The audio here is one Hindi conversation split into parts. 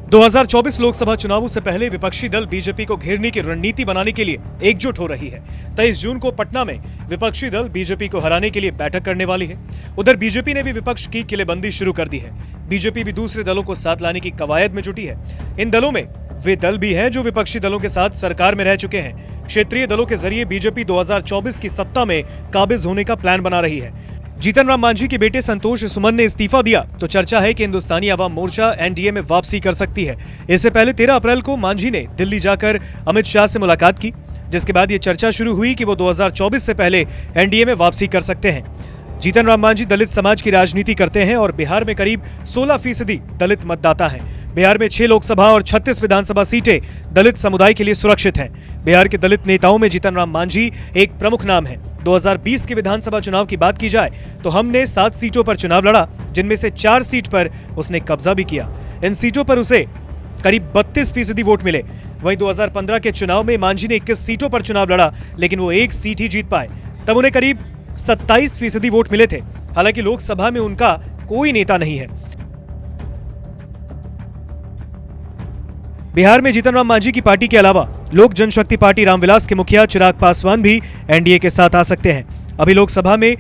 2024 लोकसभा चुनावों से पहले विपक्षी दल बीजेपी को घेरने की रणनीति बनाने के लिए एकजुट हो रही है। 23 जून को पटना में विपक्षी दल बीजेपी को हराने के लिए बैठक करने वाली है। उधर बीजेपी ने भी विपक्ष की किलेबंदी शुरू कर दी है। बीजेपी भी दूसरे दलों को साथ लाने की कवायद में जुटी है। इन दलों में वे दल भी हैं जो विपक्षी दलों के साथ सरकार में रह चुके हैं। क्षेत्रीय दलों के जरिए बीजेपी 2024 की सत्ता में काबिज होने का प्लान बना रही है। जीतन राम मांझी के बेटे संतोष सुमन ने इस्तीफा दिया तो चर्चा है कि हिंदुस्तानी अवाम मोर्चा एनडीए में वापसी कर सकती है। इससे पहले 13 अप्रैल को मांझी ने दिल्ली जाकर अमित शाह से मुलाकात की, जिसके बाद ये चर्चा शुरू हुई कि वो 2024 से पहले एनडीए में वापसी कर सकते हैं। जीतन राम मांझी दलित समाज की राजनीति करते हैं और बिहार में करीब 16% दलित मतदाता हैं। बिहार में 6 लोकसभा और 36 विधानसभा सीटें दलित समुदाय के लिए सुरक्षित हैं। बिहार के दलित नेताओं में जीतन राम मांझी एक प्रमुख नाम है। 2020 के विधानसभा चुनाव की बात की जाए तो हमने 7 सीटों पर चुनाव लड़ा, जिनमें से 4 सीट पर उसने कब्जा भी किया। इन सीटों पर उसे करीब 32% वोट मिले। वहीं 2015 के चुनाव में मांझी ने 21 सीटों पर चुनाव लड़ा, लेकिन वो 1 सीट ही जीत पाए। तब उन्हें करीब 27% वोट मिले थे। हालांकि लोकसभा में उनका कोई नेता नहीं है। बिहार में जीतन राम मांझी की पार्टी के अलावा लोक जनशक्ति पार्टी रामविलास के मुखिया चिराग पासवान भी एनडीए के साथ आ सकते हैं। अभी लोकसभा में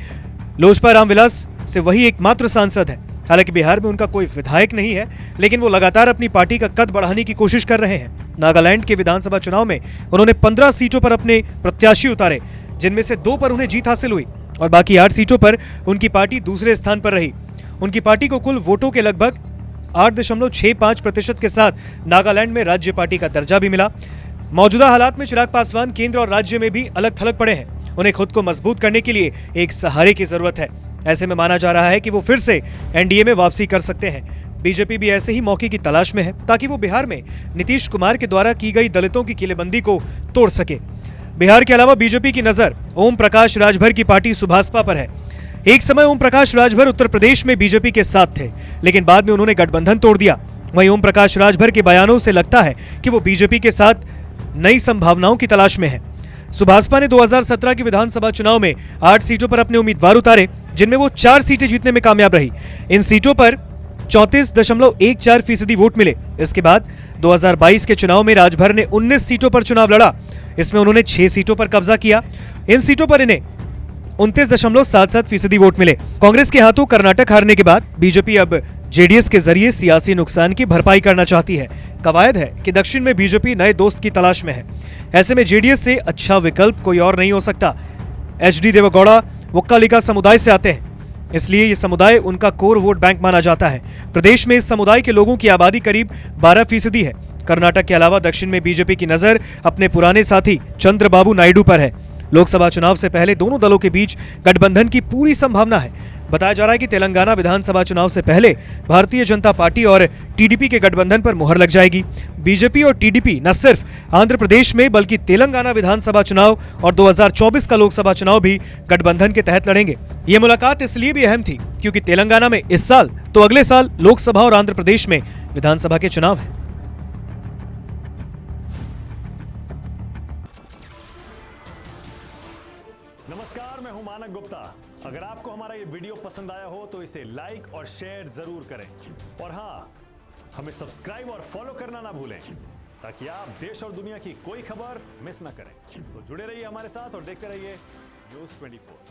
लोजपा रामविलास से वही एकमात्र सांसद है। हालांकि बिहार में उनका कोई विधायक नहीं है, लेकिन वो लगातार अपनी पार्टी का कद बढ़ाने की कोशिश कर रहे हैं। नागालैंड के विधानसभा चुनाव में उन्होंने 15 सीटों पर अपने प्रत्याशी उतारे, जिनमें से 2 पर उन्हें जीत हासिल हुई और बाकी 8 सीटों पर उनकी पार्टी दूसरे स्थान पर रही। उनकी पार्टी को कुल वोटों के लगभग 8.65% के साथ नागालैंड में राज्य पार्टी का दर्जा भी मिला। मौजूदा हालात में चिराग पासवान केंद्र और राज्य में भी अलग थलग पड़े हैं। उन्हें खुद को मजबूत करने के लिए एक सहारे की जरूरत है। ऐसे में माना जा रहा है कि वो फिर से एनडीए में वापसी कर सकते हैं। बीजेपी भी ऐसे ही मौके की तलाश में है ताकि वो बिहार में नीतीश कुमार के द्वारा की गई दलितों की किलेबंदी को तोड़ सके। बिहार के अलावा बीजेपी की नजर ओम प्रकाश राजभर की पार्टी सुभासपा पर है। एक समय ओम प्रकाश राजभर उत्तर प्रदेश में बीजेपी के साथ थे, लेकिन बाद में उन्होंने गठबंधन तोड़ दिया। वहीं ओम प्रकाश राजभर के बयानों से लगता है कि वो बीजेपी के साथ नई संभावनाओं की तलाश में है। सुभासपा ने 2017 के विधानसभा चुनाव में 8 सीटों पर अपने उम्मीदवार उतारे, जिनमें वो 4 सीटें जीतने में कामयाब रही। इन सीटों पर 34.14% वोट मिले। इसके बाद 2022 के चुनाव में राजभर ने 19 सीटों पर चुनाव लड़ा। इसमें उन्होंने 6 सीटों पर कब्जा किया। इन सीटों पर इन्हें 29.77% वोट मिले। कांग्रेस के हाथों कर्नाटक हारने के बाद बीजेपी अब जेडीएस के जरिए सियासी नुकसान की भरपाई करना चाहती है। कवायद है कि दक्षिण में बीजेपी नए दोस्त की तलाश में है। ऐसे में जेडीएस से अच्छा विकल्प कोई और नहीं हो सकता। एचडी देवेगौड़ा वक्कालिका समुदाय से आते हैं, इसलिए ये समुदाय उनका कोर वोट बैंक माना जाता है। प्रदेश में इस समुदाय के लोगों की आबादी करीब 12% है। कर्नाटक के अलावा दक्षिण में बीजेपी की नजर अपने पुराने साथी चंद्रबाबू नायडू पर है। लोकसभा चुनाव से पहले दोनों दलों के बीच गठबंधन की पूरी संभावना है। बताया जा रहा है कि तेलंगाना विधानसभा चुनाव से पहले भारतीय जनता पार्टी और टीडीपी के गठबंधन पर मुहर लग जाएगी। बीजेपी और टीडीपी न सिर्फ आंध्र प्रदेश में बल्कि तेलंगाना विधानसभा चुनाव और 2024 का लोकसभा चुनाव भी गठबंधन के तहत लड़ेंगे। ये मुलाकात इसलिए भी अहम थी क्योंकि तेलंगाना में इस साल तो अगले साल लोकसभा और आंध्र प्रदेश में विधानसभा के चुनाव है। नमस्कार, मैं हूं मानक गुप्ता। अगर आपको हमारा ये वीडियो पसंद आया हो तो इसे लाइक और शेयर जरूर करें और हाँ, हमें सब्सक्राइब और फॉलो करना ना भूलें ताकि आप देश और दुनिया की कोई खबर मिस ना करें। तो जुड़े रहिए हमारे साथ और देखते रहिए न्यूज़ 24।